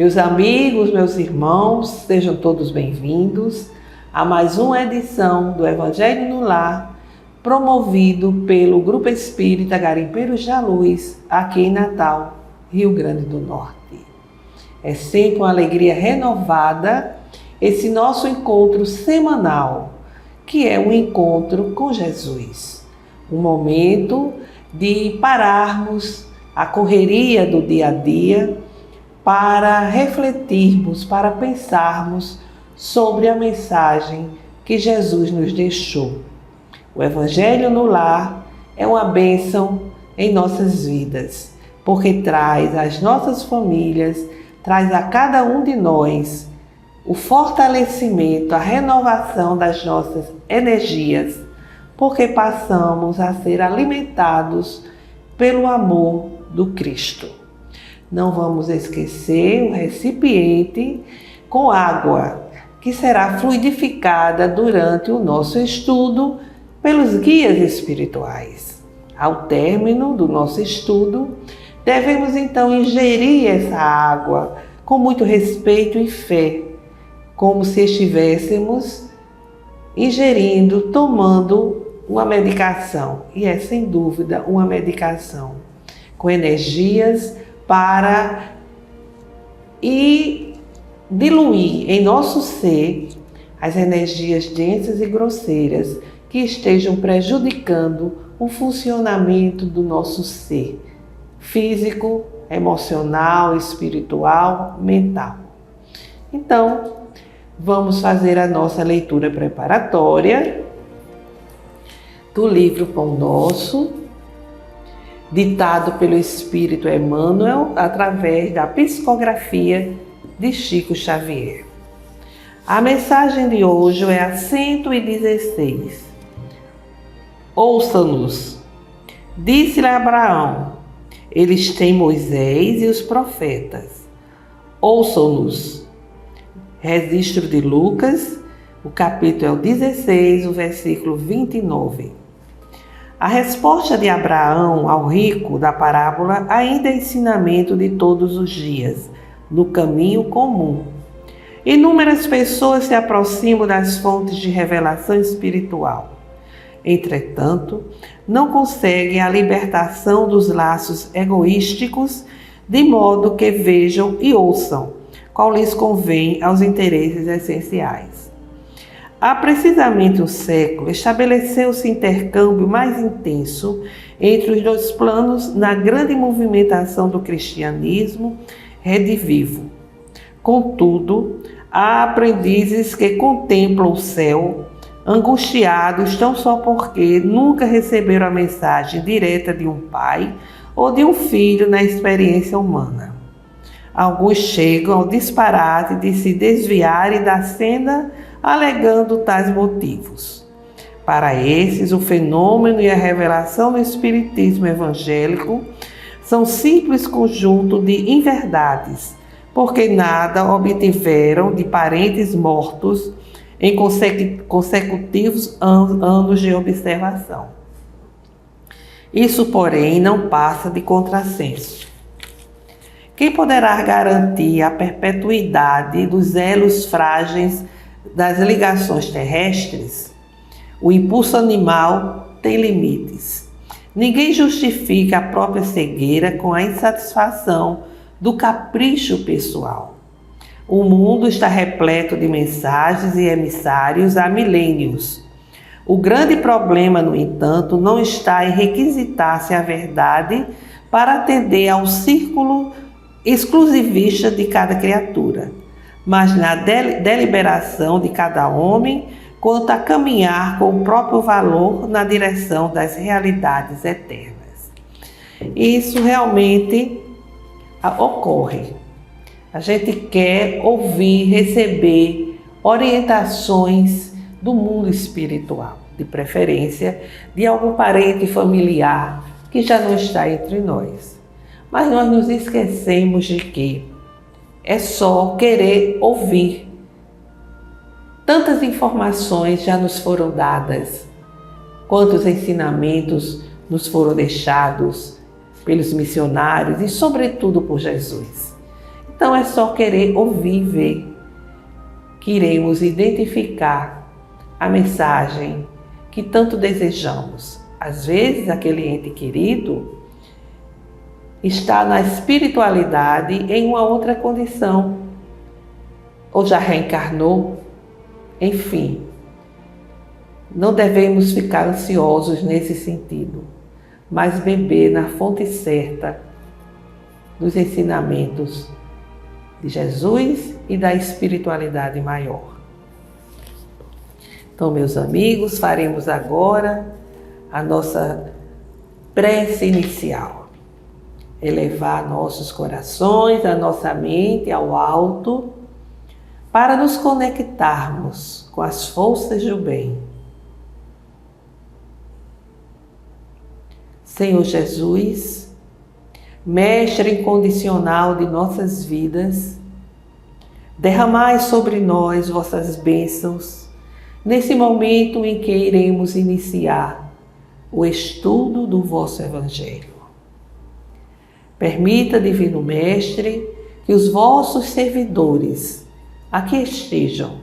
Meus amigos, meus irmãos, sejam todos bem-vindos a mais uma edição do Evangelho no Lar, promovido pelo Grupo Espírita Garimpeiros da Luz, aqui em Natal, Rio Grande do Norte. É sempre uma alegria renovada esse nosso encontro semanal, que é um encontro com Jesus. Um momento de pararmos a correria do dia a dia para refletirmos, para pensarmos sobre a mensagem que Jesus nos deixou. O Evangelho no Lar é uma bênção em nossas vidas, porque traz às nossas famílias, traz a cada um de nós o fortalecimento, a renovação das nossas energias, porque passamos a ser alimentados pelo amor do Cristo. Não vamos esquecer o recipiente com água, que será fluidificada durante o nosso estudo pelos guias espirituais. Ao término do nosso estudo, devemos então ingerir essa água com muito respeito e fé, como se estivéssemos ingerindo, tomando uma medicação. E é sem dúvida uma medicação com energias para diluir em nosso ser as energias densas e grosseiras que estejam prejudicando o funcionamento do nosso ser físico, emocional, espiritual, mental. Então, vamos fazer a nossa leitura preparatória do livro Pão Nosso, ditado pelo Espírito Emmanuel através da psicografia de Chico Xavier. A mensagem de hoje é a 116. Ouça-nos. Disse-lhe Abraão: eles têm Moisés e os profetas. Ouçam-nos. Registro de Lucas, o capítulo é o 16, o versículo 29. A resposta de Abraão ao rico da parábola ainda é ensinamento de todos os dias, no caminho comum. Inúmeras pessoas se aproximam das fontes de revelação espiritual. Entretanto, não conseguem a libertação dos laços egoísticos, de modo que vejam e ouçam qual lhes convém aos interesses essenciais. Há precisamente um século, estabeleceu-se intercâmbio mais intenso entre os dois planos na grande movimentação do cristianismo redivivo. Contudo, há aprendizes que contemplam o céu, angustiados tão só porque nunca receberam a mensagem direta de um pai ou de um filho na experiência humana. Alguns chegam ao disparate de se desviarem da cena alegando tais motivos. Para esses, o fenômeno e a revelação do espiritismo evangélico são simples conjunto de inverdades, porque nada obtiveram de parentes mortos em consecutivos anos de observação. Isso, porém, não passa de contrassenso. Quem poderá garantir a perpetuidade dos elos frágeis das ligações terrestres? O impulso animal tem limites. Ninguém justifica a própria cegueira com a insatisfação do capricho pessoal. O mundo está repleto de mensagens e emissários há milênios. O grande problema, no entanto, não está em requisitar-se a verdade para atender ao círculo exclusivista de cada criatura, mas na deliberação de cada homem quanto a caminhar com o próprio valor na direção das realidades eternas. Isso realmente ocorre. A gente quer ouvir, receber orientações do mundo espiritual, de preferência de algum parente familiar que já não está entre nós. Mas nós nos esquecemos de que é só querer ouvir. Tantas informações já nos foram dadas, quantos ensinamentos nos foram deixados pelos missionários e, sobretudo, por Jesus. Então é só querer ouvir e ver que iremos identificar a mensagem que tanto desejamos. Às vezes aquele ente querido está na espiritualidade em uma outra condição, ou já reencarnou, enfim. Não devemos ficar ansiosos nesse sentido, mas beber na fonte certa dos ensinamentos de Jesus e da espiritualidade maior. Então, meus amigos, faremos agora a nossa prece inicial. Elevar nossos corações, a nossa mente ao alto, para nos conectarmos com as forças do bem. Senhor Jesus, Mestre incondicional de nossas vidas, derramai sobre nós vossas bênçãos nesse momento em que iremos iniciar o estudo do vosso Evangelho. Permita, Divino Mestre, que os vossos servidores aqui estejam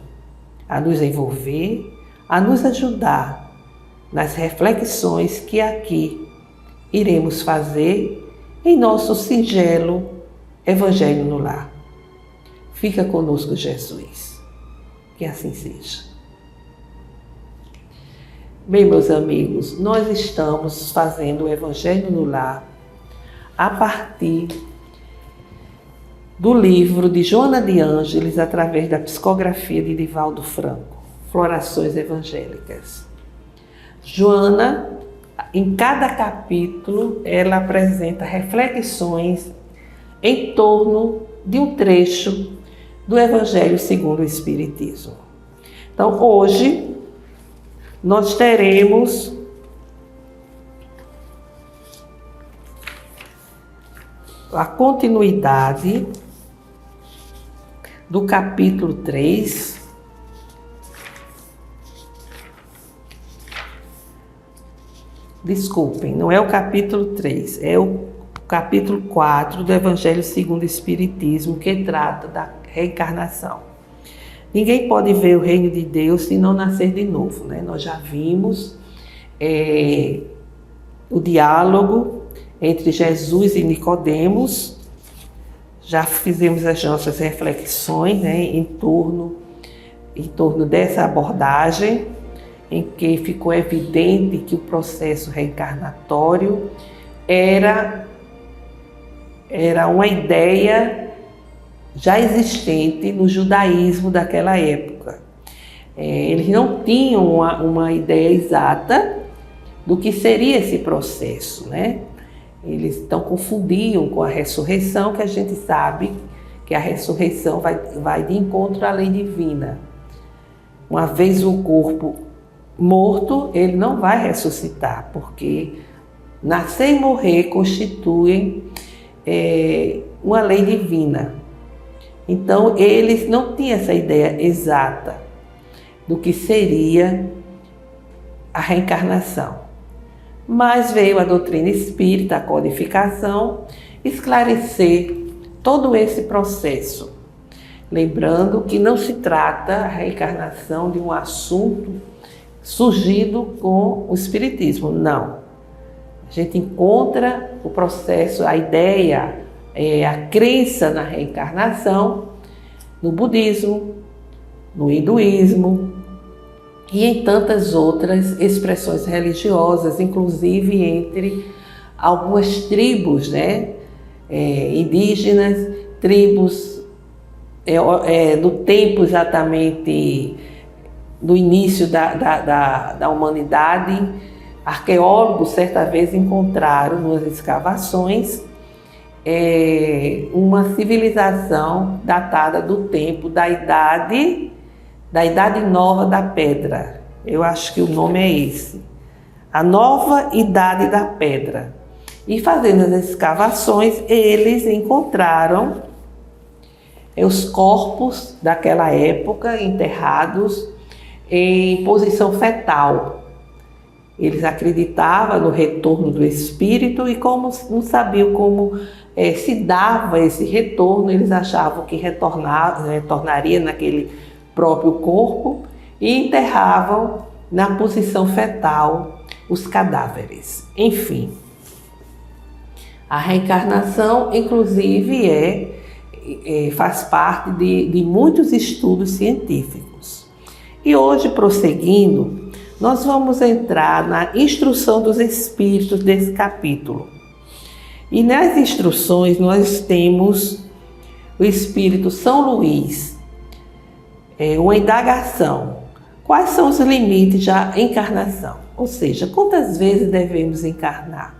a nos envolver, a nos ajudar nas reflexões que aqui iremos fazer em nosso singelo Evangelho no Lar. Fica conosco, Jesus. Que assim seja. Bem, meus amigos, nós estamos fazendo o Evangelho no Lar a partir do livro de Joana de Ângeles, através da psicografia de Divaldo Franco, Florações Evangélicas. Joana, em cada capítulo, ela apresenta reflexões em torno de um trecho do Evangelho segundo o Espiritismo. Então, hoje, nós teremos a continuidade do capítulo 3, desculpem, não é o capítulo 3, é o capítulo 4 do Evangelho segundo o Espiritismo, que trata da reencarnação. Ninguém pode ver o reino de Deus se não nascer de novo, né? Nós já vimos o diálogo entre Jesus e Nicodemos, já fizemos as nossas reflexões, né, em torno dessa abordagem, em que ficou evidente que o processo reencarnatório era uma ideia já existente no judaísmo daquela época. Eles não tinham uma ideia exata do que seria esse processo, né? Eles então confundiam com a ressurreição, que a gente sabe que a ressurreição vai de encontro à lei divina. Uma vez o corpo morto, ele não vai ressuscitar, porque nascer e morrer constituem uma lei divina. Então, eles não tinham essa ideia exata do que seria a reencarnação. Mas veio a doutrina espírita, a codificação, esclarecer todo esse processo. Lembrando que não se trata a reencarnação de um assunto surgido com o Espiritismo, não. A gente encontra o processo, a ideia, a crença na reencarnação no budismo, no hinduísmo, e em tantas outras expressões religiosas, inclusive entre algumas tribos, né, indígenas, tribos do tempo exatamente do início da humanidade. Arqueólogos certa vez encontraram nas escavações uma civilização datada do tempo da Idade Nova da Pedra. Eu acho que o nome é esse. A Nova Idade da Pedra. E fazendo as escavações, eles encontraram os corpos daquela época enterrados em posição fetal. Eles acreditavam no retorno do espírito e como não sabiam como se dava esse retorno, eles achavam que retornaria naquele próprio corpo e enterravam na posição fetal os cadáveres. Enfim, a reencarnação, inclusive, faz parte de muitos estudos científicos. E hoje, prosseguindo, nós vamos entrar na instrução dos espíritos desse capítulo. E nas instruções nós temos o espírito São Luís, uma indagação. Quais são os limites da encarnação? Ou seja, quantas vezes devemos encarnar?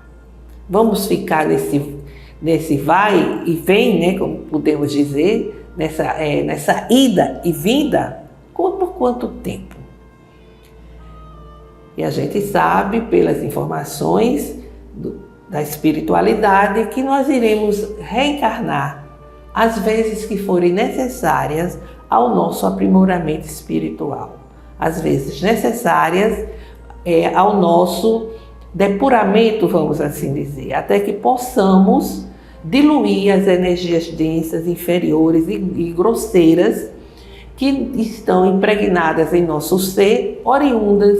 Vamos ficar nesse vai e vem, né, como podemos dizer, nessa ida e vinda? Por quanto tempo? E a gente sabe, pelas informações da espiritualidade, que nós iremos reencarnar às vezes que forem necessárias ao nosso aprimoramento espiritual, às vezes necessárias ao nosso depuramento, vamos assim dizer, até que possamos diluir as energias densas, inferiores e grosseiras que estão impregnadas em nosso ser, oriundas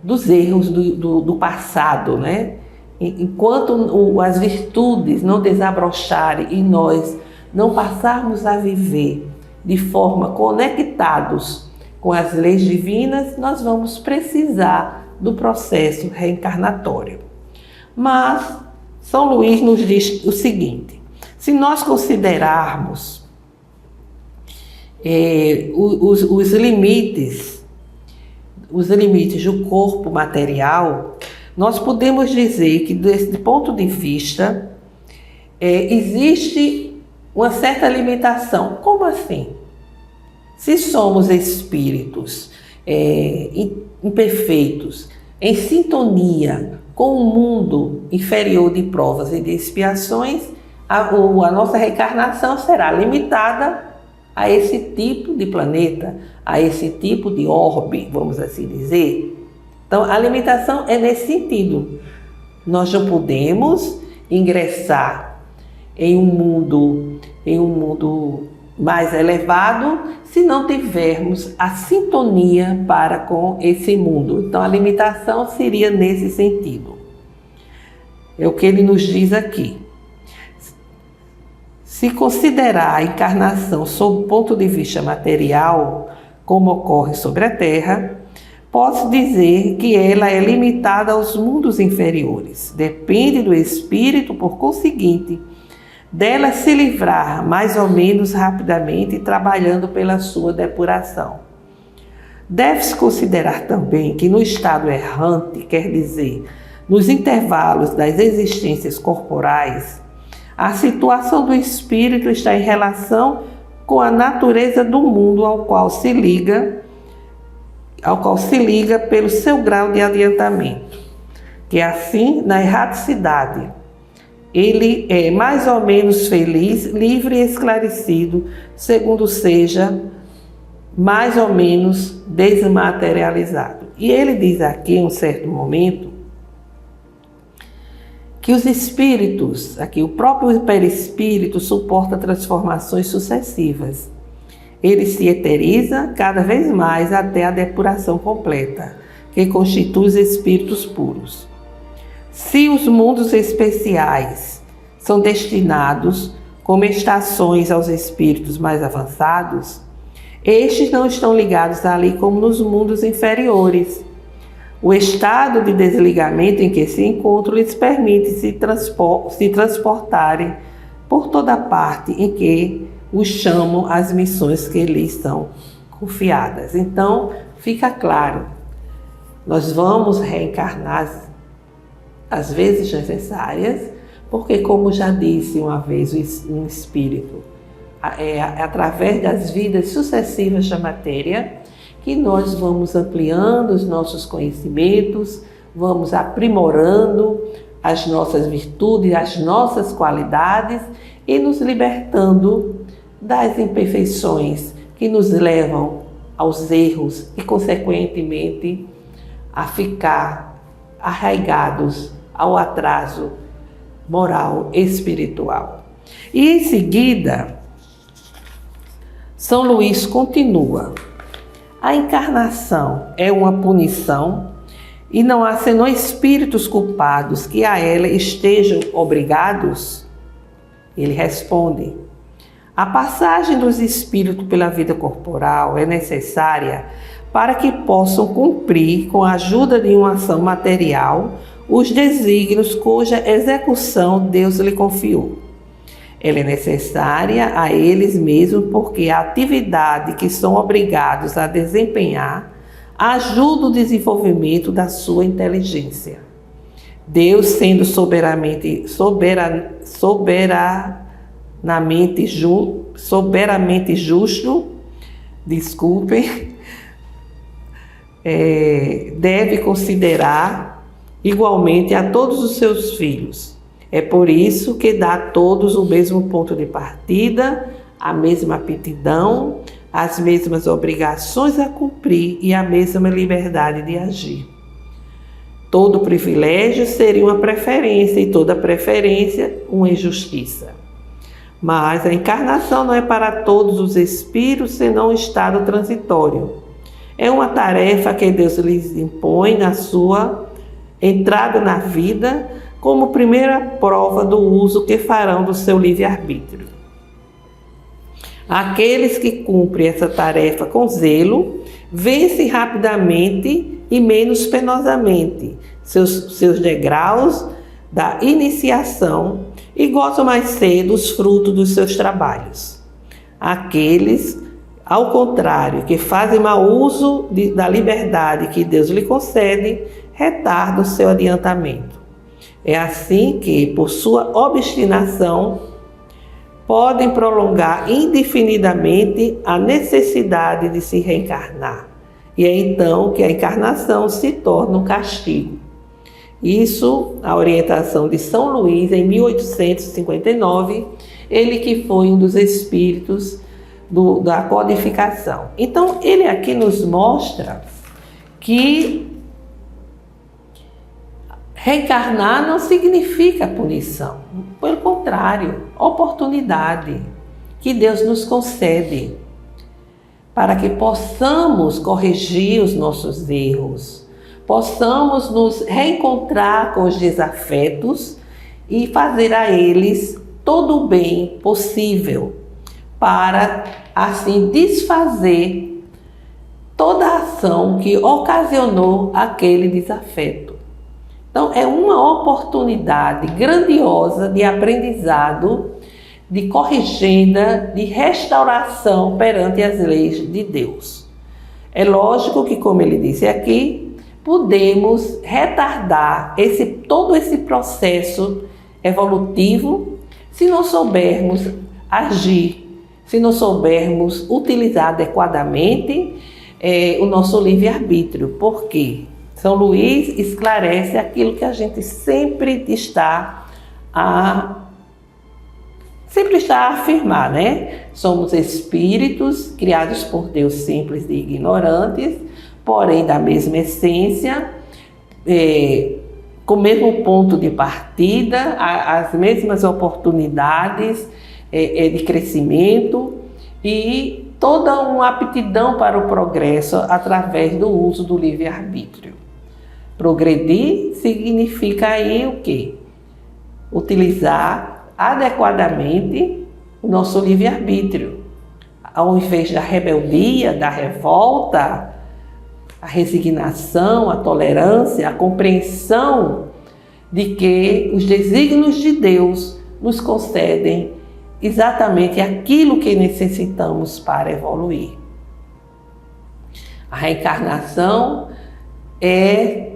dos erros do passado, né? Enquanto as virtudes não desabrocharem e nós não passarmos a viver de forma conectados com as leis divinas, nós vamos precisar do processo reencarnatório. Mas São Luís nos diz o seguinte: se nós considerarmos os limites do corpo material, nós podemos dizer que, desse ponto de vista, existe uma certa limitação. Como assim? Se somos espíritos imperfeitos, em sintonia com o mundo inferior de provas e de expiações, a nossa reencarnação será limitada a esse tipo de planeta, a esse tipo de orbe, vamos assim dizer. Então, a limitação é nesse sentido. Nós não podemos ingressar em um mundo mais elevado se não tivermos a sintonia para com esse mundo. Então, a limitação seria nesse sentido. É o que ele nos diz aqui. Se considerar a encarnação sob o ponto de vista material, como ocorre sobre a Terra, posso dizer que ela é limitada aos mundos inferiores. Depende do espírito, por conseguinte, dela se livrar mais ou menos rapidamente, trabalhando pela sua depuração. Deve-se considerar também que no estado errante, quer dizer, nos intervalos das existências corporais, a situação do espírito está em relação com a natureza do mundo ao qual se liga pelo seu grau de adiantamento, que é assim, na erraticidade, ele é mais ou menos feliz, livre e esclarecido, segundo seja mais ou menos desmaterializado. E ele diz aqui, em um certo momento, que os espíritos, aqui o próprio perispírito suporta transformações sucessivas. Ele se eteriza cada vez mais até a depuração completa, que constitui os espíritos puros. Se os mundos especiais são destinados como estações aos espíritos mais avançados, estes não estão ligados ali como nos mundos inferiores. O estado de desligamento em que se encontram lhes permite se transportarem por toda parte em que os chamam as missões que lhes são confiadas. Então, fica claro, nós vamos reencarnar às vezes necessárias, porque, como já disse uma vez um espírito, através das vidas sucessivas da matéria, que nós vamos ampliando os nossos conhecimentos, vamos aprimorando as nossas virtudes, as nossas qualidades e nos libertando das imperfeições que nos levam aos erros e, consequentemente, a ficar arraigados ao atraso moral espiritual. E em seguida, São Luís continua: a encarnação é uma punição e não há senão espíritos culpados que a ela estejam obrigados? Ele responde: a passagem dos espíritos pela vida corporal é necessária para que possam cumprir, com a ajuda de uma ação material, os desígnios cuja execução Deus lhe confiou. Ela é necessária a eles mesmos porque a atividade que são obrigados a desempenhar ajuda o desenvolvimento da sua inteligência. Deus, sendo soberanamente justo, deve considerar igualmente a todos os seus filhos. É por isso que dá a todos o mesmo ponto de partida, a mesma aptidão, as mesmas obrigações a cumprir e a mesma liberdade de agir. Todo privilégio seria uma preferência e toda preferência uma injustiça. Mas a encarnação não é para todos os espíritos senão um estado transitório. É uma tarefa que Deus lhes impõe na sua entrada na vida, como primeira prova do uso que farão do seu livre-arbítrio. Aqueles que cumprem essa tarefa com zelo, vencem rapidamente e menos penosamente seus degraus da iniciação e gozam mais cedo os frutos dos seus trabalhos. Aqueles, ao contrário, que fazem mau uso da liberdade que Deus lhe concede, retardam o seu adiantamento. É assim que, por sua obstinação, podem prolongar indefinidamente a necessidade de se reencarnar. E é então que a encarnação se torna um castigo. Isso, a orientação de São Luís, em 1859, ele que foi um dos espíritos da codificação. Então, ele aqui nos mostra que reencarnar não significa punição, pelo contrário, oportunidade que Deus nos concede para que possamos corrigir os nossos erros, possamos nos reencontrar com os desafetos e fazer a eles todo o bem possível, para assim desfazer toda a ação que ocasionou aquele desafeto. Então, é uma oportunidade grandiosa de aprendizado, de corrigenda, de restauração perante as leis de Deus. É lógico que, como ele disse aqui, podemos retardar todo esse processo evolutivo se não soubermos agir, se não soubermos utilizar adequadamente o nosso livre-arbítrio. Por quê? São Luís esclarece aquilo que a gente sempre está a afirmar, né? Somos espíritos criados por Deus simples e ignorantes, porém da mesma essência, com o mesmo ponto de partida, as mesmas oportunidades de crescimento e toda uma aptidão para o progresso através do uso do livre-arbítrio. Progredir significa aí o quê? Utilizar adequadamente o nosso livre-arbítrio. Ao invés da rebeldia, da revolta, a resignação, a tolerância, a compreensão de que os desígnios de Deus nos concedem exatamente aquilo que necessitamos para evoluir. A reencarnação é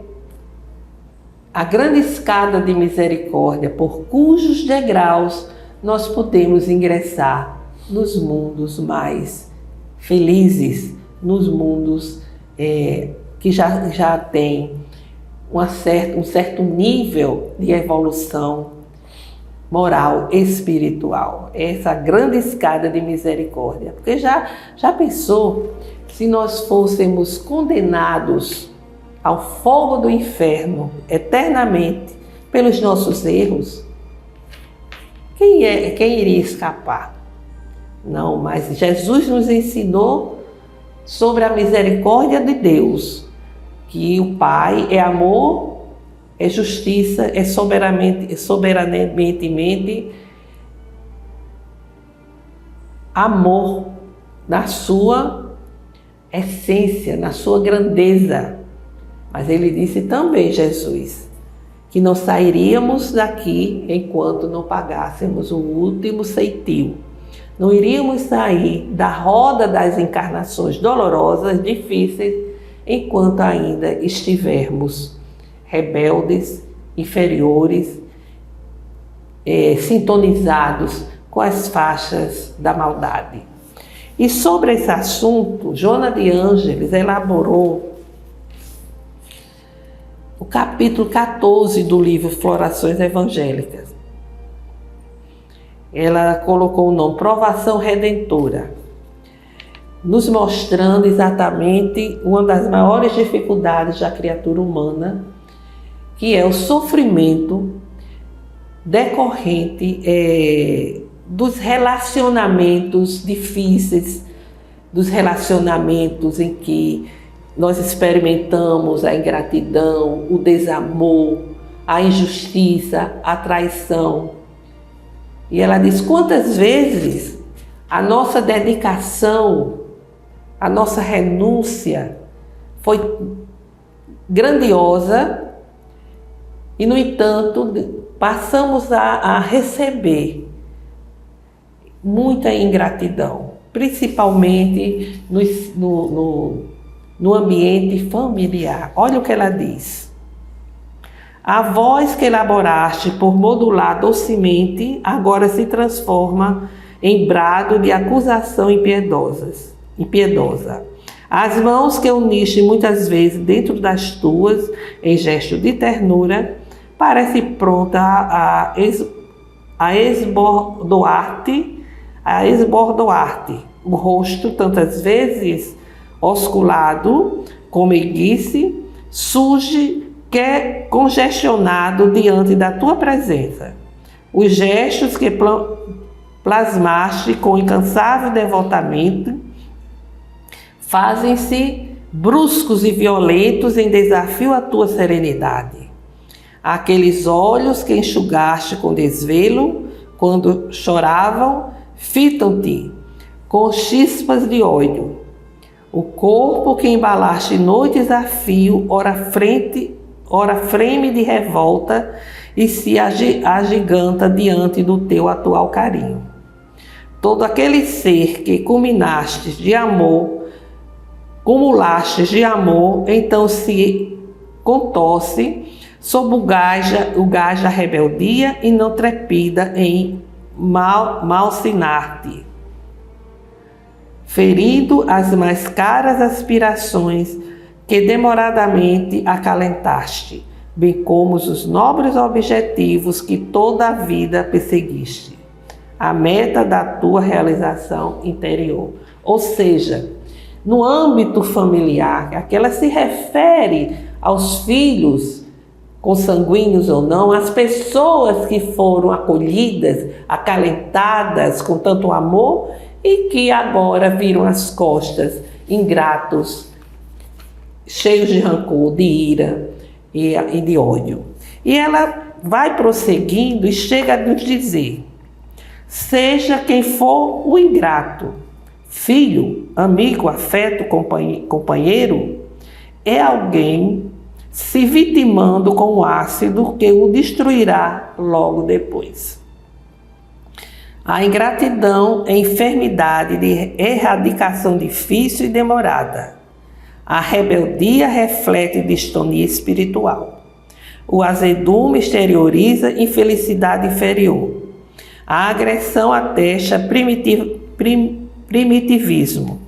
a grande escada de misericórdia por cujos degraus nós podemos ingressar nos mundos mais felizes, nos mundos que já têm um certo nível de evolução moral, espiritual. Essa grande escada de misericórdia. Porque já pensou se nós fôssemos condenados ao fogo do inferno eternamente pelos nossos erros? Quem iria escapar? Não, mas Jesus nos ensinou sobre a misericórdia de Deus, que o Pai é amor, é justiça, é soberanamente amor na sua essência, na sua grandeza. Mas ele disse também, Jesus, que não sairíamos daqui enquanto não pagássemos o último ceitil. Não iríamos sair da roda das encarnações dolorosas, difíceis, enquanto ainda estivermos rebeldes, inferiores, sintonizados com as faixas da maldade. E sobre esse assunto, Joana de Ângeles elaborou o capítulo 14 do livro Florações Evangélicas. Ela colocou o nome Provação Redentora, nos mostrando exatamente uma das maiores dificuldades da criatura humana, que é o sofrimento decorrente dos relacionamentos difíceis, dos relacionamentos em que nós experimentamos a ingratidão, o desamor, a injustiça, a traição. E ela diz quantas vezes a nossa dedicação, a nossa renúncia foi grandiosa e, no entanto, passamos a receber muita ingratidão, principalmente no ambiente familiar. Olha o que ela diz. A voz que elaboraste por modular docemente agora se transforma em brado de acusação impiedosa. As mãos que uniste muitas vezes dentro das tuas, em gesto de ternura, parece pronta a esbordoar-te, o rosto tantas vezes osculado, com meiguice, surge que é congestionado diante da tua presença. Os gestos que plasmaste com incansável devotamento fazem-se bruscos e violentos em desafio à tua serenidade. Aqueles olhos que enxugaste com desvelo, quando choravam, fitam-te com chispas de ódio. O corpo que embalaste noites a fio, ora freme de revolta e se agiganta diante do teu atual carinho. Todo aquele ser que cumulastes de amor, então se contorce sob o gás da rebeldia e não trepida em malsinar-te, ferindo as mais caras aspirações que demoradamente acalentaste, bem como os nobres objetivos que toda a vida perseguiste, a meta da tua realização interior. Ou seja, no âmbito familiar, aquela se refere aos filhos, consanguíneos ou não, as pessoas que foram acolhidas, acalentadas com tanto amor e que agora viram as costas, ingratos, cheios de rancor, de ira e de ódio. E ela vai prosseguindo e chega a nos dizer: seja quem for o ingrato, filho, amigo, afeto, companheiro, é alguém se vitimando com o ácido que o destruirá logo depois. A ingratidão é enfermidade de erradicação difícil e demorada. A rebeldia reflete distonia espiritual. O azedume exterioriza infelicidade inferior. A agressão atesta primitivismo.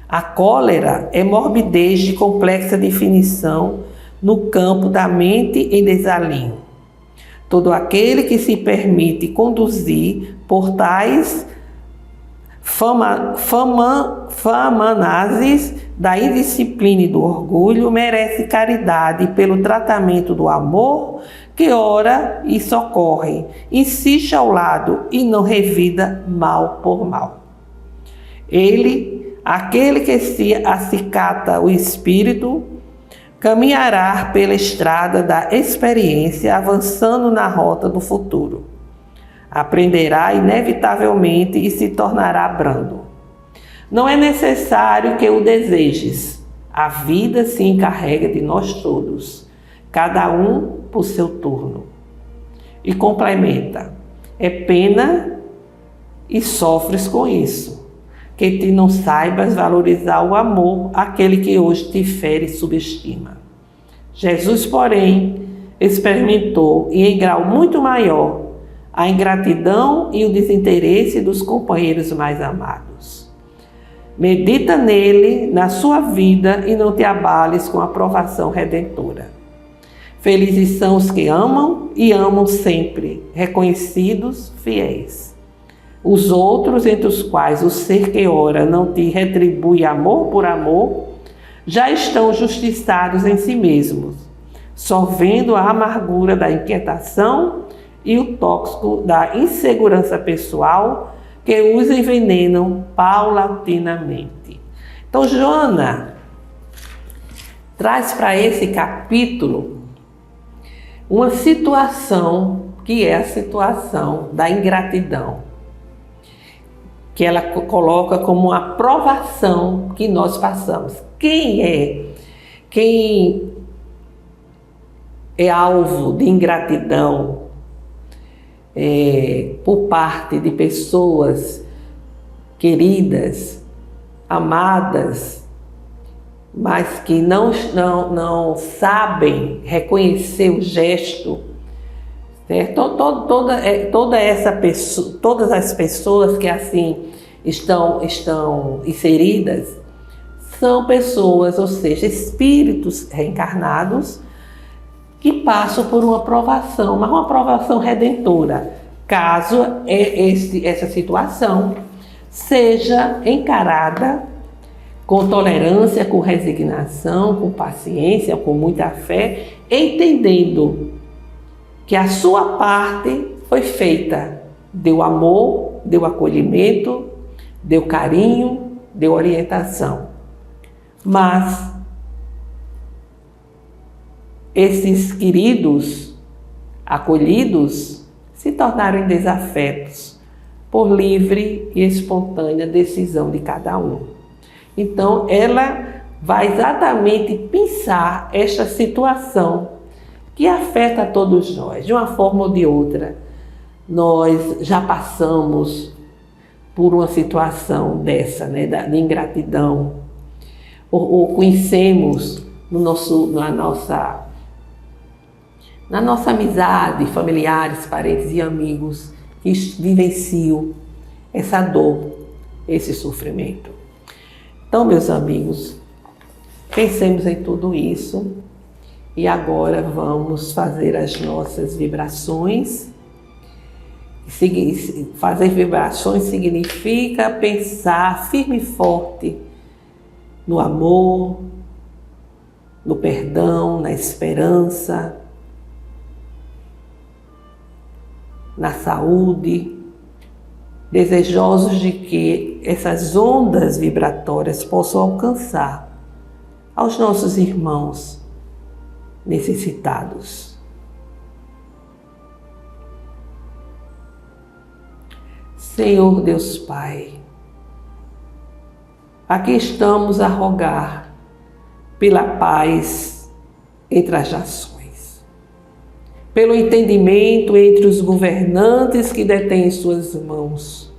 A cólera é morbidez de complexa definição no campo da mente em desalinho. Todo aquele que se permite conduzir por tais famanazes da indisciplina e do orgulho merece caridade pelo tratamento do amor que ora e socorre, insiste ao lado e não revida mal por mal. Ele, aquele que se acicata o espírito, caminhará pela estrada da experiência, avançando na rota do futuro. Aprenderá inevitavelmente e se tornará brando. Não é necessário que o desejes. A vida se encarrega de nós todos, cada um por seu turno. E complementa: é pena e sofres com isso, que tu não saibas valorizar o amor àquele que hoje te fere e subestima. Jesus, porém, experimentou, e em grau muito maior, a ingratidão e o desinteresse dos companheiros mais amados. Medita nele, na sua vida, e não te abales com a provação redentora. Felizes são os que amam e amam sempre, reconhecidos, fiéis. Os outros, entre os quais o ser que ora não te retribui amor por amor, já estão justiçados em si mesmos, sorvendo a amargura da inquietação e o tóxico da insegurança pessoal que os envenenam paulatinamente. Então, Joana traz para esse capítulo uma situação que é a situação da ingratidão, que ela coloca como uma provação que nós passamos. Quem é alvo de ingratidão por parte de pessoas queridas, amadas, mas que não sabem reconhecer o gesto, certo? Todas as pessoas que assim estão inseridas são pessoas, ou seja, espíritos reencarnados que passam por uma provação, mas uma provação redentora, caso essa situação seja encarada com tolerância, com resignação, com paciência, com muita fé, entendendo que a sua parte foi feita, deu amor, deu acolhimento, deu carinho, deu orientação. Mas esses queridos acolhidos se tornaram desafetos por livre e espontânea decisão de cada um. Então, ela vai exatamente pensar esta situação que afeta a todos nós, de uma forma ou de outra. Nós já passamos por uma situação dessa, né, de ingratidão, ou conhecemos na nossa amizade, familiares, parentes e amigos que vivenciam essa dor, esse sofrimento. Então, meus amigos, pensemos em tudo isso e agora vamos fazer as nossas vibrações. Fazer vibrações significa pensar firme e forte no amor, no perdão, na esperança, na saúde, desejosos de que essas ondas vibratórias possam alcançar aos nossos irmãos necessitados. Senhor Deus Pai, aqui estamos a rogar pela paz entre as nações, pelo entendimento entre os governantes que detêm em suas mãos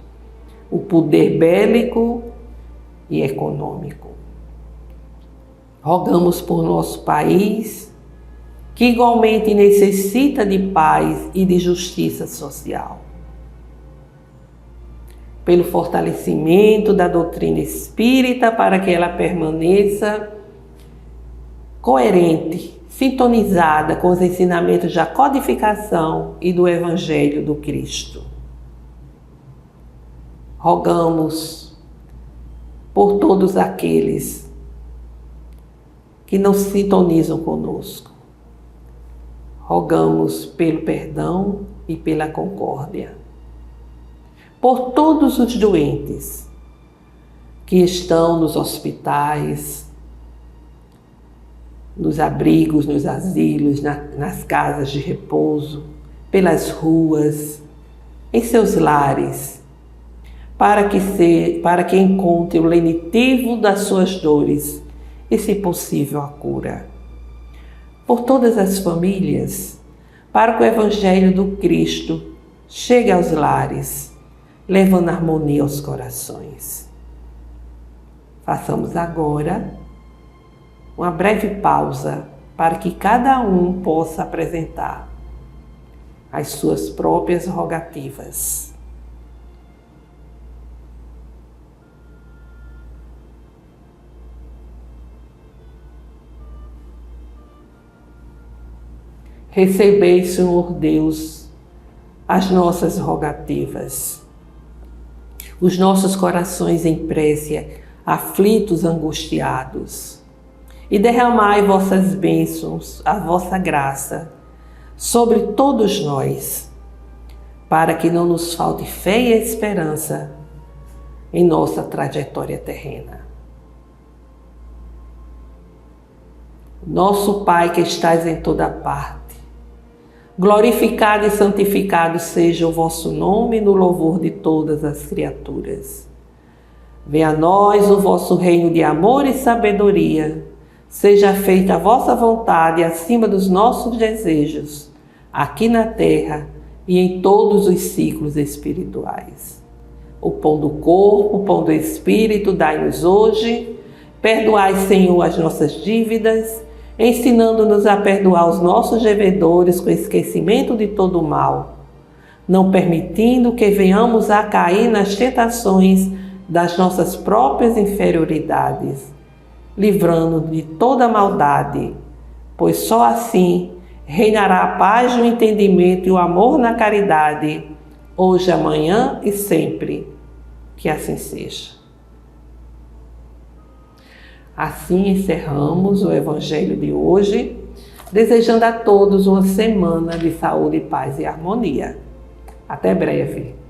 o poder bélico e econômico. Rogamos por nosso país, que igualmente necessita de paz e de justiça social. Pelo fortalecimento da doutrina espírita para que ela permaneça coerente, sintonizada com os ensinamentos da codificação e do Evangelho do Cristo. Rogamos por todos aqueles que não se sintonizam conosco. rogamos pelo perdão e pela concórdia. Por todos os doentes que estão nos hospitais, nos abrigos, nos asilos, nas casas de repouso, pelas ruas, em seus lares, para que encontre o lenitivo das suas dores e, se possível, a cura. Por todas as famílias, para que o Evangelho do Cristo chegue aos lares, levando harmonia aos corações. Façamos agora uma breve pausa para que cada um possa apresentar as suas próprias rogativas. Recebei, Senhor Deus, as nossas rogativas, os nossos corações em prece, aflitos, angustiados, e derramai vossas bênçãos, a vossa graça, sobre todos nós, para que não nos falte fé e esperança em nossa trajetória terrena. Nosso Pai que estás em toda parte, glorificado e santificado seja o vosso nome no louvor de todas as criaturas. Venha a nós o vosso reino de amor e sabedoria. Seja feita a vossa vontade acima dos nossos desejos, aqui na terra e em todos os ciclos espirituais. O pão do corpo, o pão do espírito, dai-nos hoje. Perdoai, Senhor, as nossas dívidas, ensinando-nos a perdoar os nossos devedores com esquecimento de todo o mal, não permitindo que venhamos a cair nas tentações das nossas próprias inferioridades, livrando-nos de toda maldade, pois só assim reinará a paz, o entendimento e o amor na caridade, hoje, amanhã e sempre. Que assim seja. Assim encerramos o Evangelho de hoje, desejando a todos uma semana de saúde, paz e harmonia. Até breve.